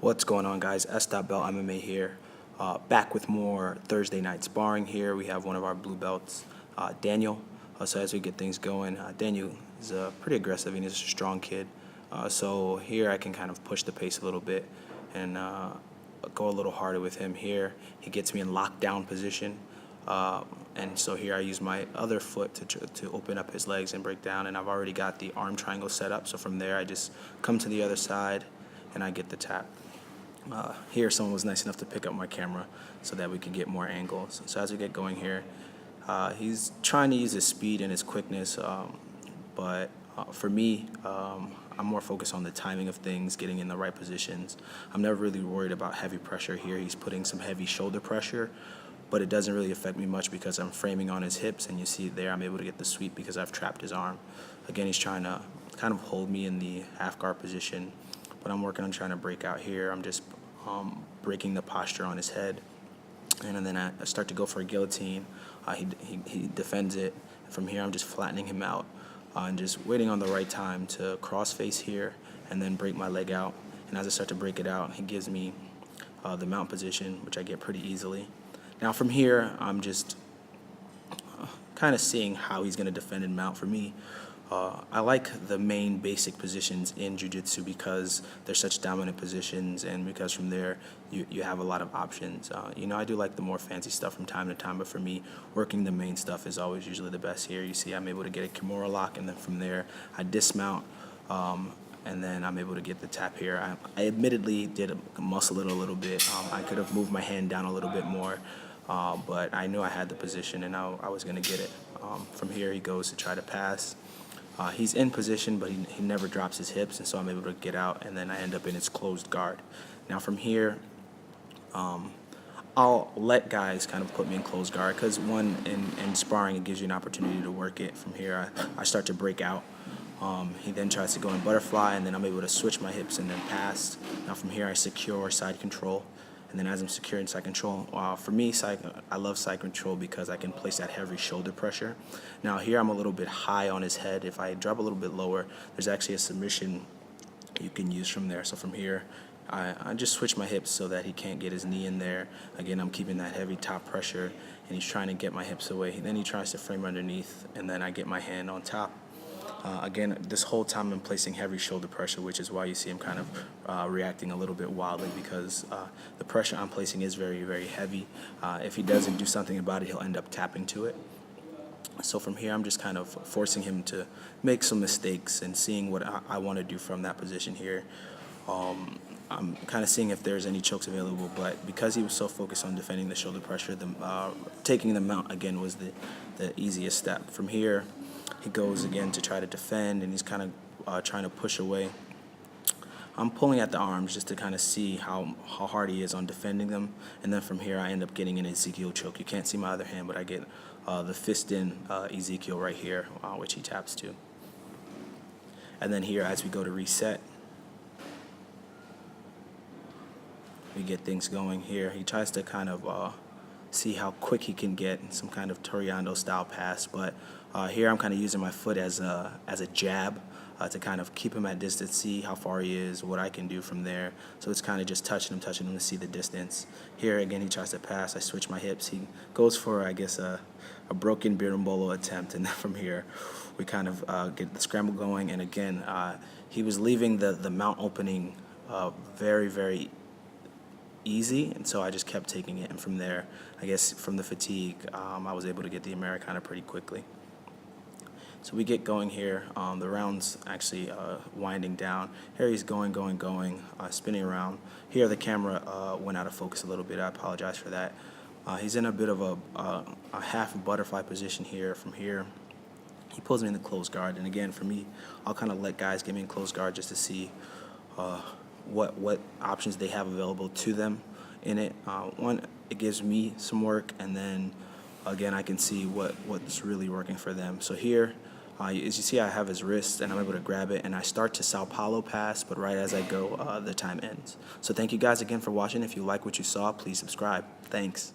What's going on, guys? S.Belt MMA here, back with more Thursday night sparring here. We have one of our blue belts, Daniel. So as we get things going, Daniel is pretty aggressive and he's a strong kid. So here I can kind of push the pace a little bit and go a little harder with him here. He gets me in lockdown position. And so here I use my other foot to open up his legs and break down, and I've already got the arm triangle set up. So from there I just come to the other side and I get the tap. Here someone was nice enough to pick up my camera so that we could get more angles. So as we get going here, he's trying to use his speed and his quickness, but for me, I'm more focused on the timing of things, getting in the right positions. I'm never really worried about heavy pressure here. He's putting some heavy shoulder pressure, but it doesn't really affect me much because I'm framing on his hips, and you see there I'm able to get the sweep because I've trapped his arm. Again, he's trying to kind of hold me in the half guard position, but I'm working on trying to break out here. I'm just breaking the posture on his head, and then I start to go for a guillotine. He defends it. From here I'm just flattening him out and just waiting on the right time to cross face here and then break my leg out. And as I start to break it out, he gives me the mount position, which I get pretty easily. Now from here I'm just kind of seeing how he's going to defend and mount. For me, I like the main basic positions in jiu-jitsu because they're such dominant positions, and because from there you have a lot of options. I do like the more fancy stuff from time to time, but for me, working the main stuff is always usually the best here. You see I'm able to get a Kimura lock, and then from there I dismount, and then I'm able to get the tap here. I admittedly did muscle it a little bit. I could have moved my hand down a little bit more, but I knew I had the position and I was going to get it. From here he goes to try to pass. He's in position, but he never drops his hips, and so I'm able to get out, and then I end up in his closed guard. Now from here, I'll let guys kind of put me in closed guard because, one, in sparring, it gives you an opportunity to work it. From here, I start to break out. He then tries to go in butterfly, and then I'm able to switch my hips and then pass. Now from here, I secure side control. And then as I'm securing side control, for me, I love side control because I can place that heavy shoulder pressure. Now here I'm a little bit high on his head. If I drop a little bit lower, there's actually a submission you can use from there. So from here, I just switch my hips so that he can't get his knee in there. Again, I'm keeping that heavy top pressure, and he's trying to get my hips away. Then he tries to frame underneath, and then I get my hand on top. Again, this whole time I'm placing heavy shoulder pressure, which is why you see him kind of reacting a little bit wildly, because the pressure I'm placing is very, very heavy. If he doesn't do something about it, he'll end up tapping to it. So from here, I'm just kind of forcing him to make some mistakes and seeing what I want to do from that position here. I'm kind of seeing if there's any chokes available, but because he was so focused on defending the shoulder pressure, taking the mount again was the easiest step. From here, he goes again to try to defend, and he's kind of trying to push away. I'm pulling at the arms just to kind of see how hard he is on defending them, and then from here I end up getting an Ezekiel choke. You can't see my other hand, but I get the fist in Ezekiel right here, which he taps to. And then here, as we go to reset, we get things going here. He tries to kind of see how quick he can get some kind of Toriando style pass, but here I'm kind of using my foot as a jab to kind of keep him at distance, see how far he is, what I can do from there. So it's kind of just touching him to see the distance. Here again he tries to pass. I switch my hips. He goes for, I guess, a broken berimbolo attempt, and then from here we kind of get the scramble going. And again, he was leaving the mount opening very, very easy, and so I just kept taking it, and from there, I guess from the fatigue, I was able to get the Americana pretty quickly. So we get going here. The round's actually winding down. Here he's going, spinning around. Here the camera went out of focus a little bit. I apologize for that. He's in a bit of a half butterfly position here. From here, he pulls me in the closed guard, and again, for me, I'll kind of let guys get me in closed guard just to see what options they have available to them in it. One, it gives me some work, and then again I can see what's really working for them. So here, as you see, I have his wrist, and I'm able to grab it, and I start to Sao Paulo pass, but right as I go, the time ends. So thank you guys again for watching. If you like what you saw, please subscribe. Thanks.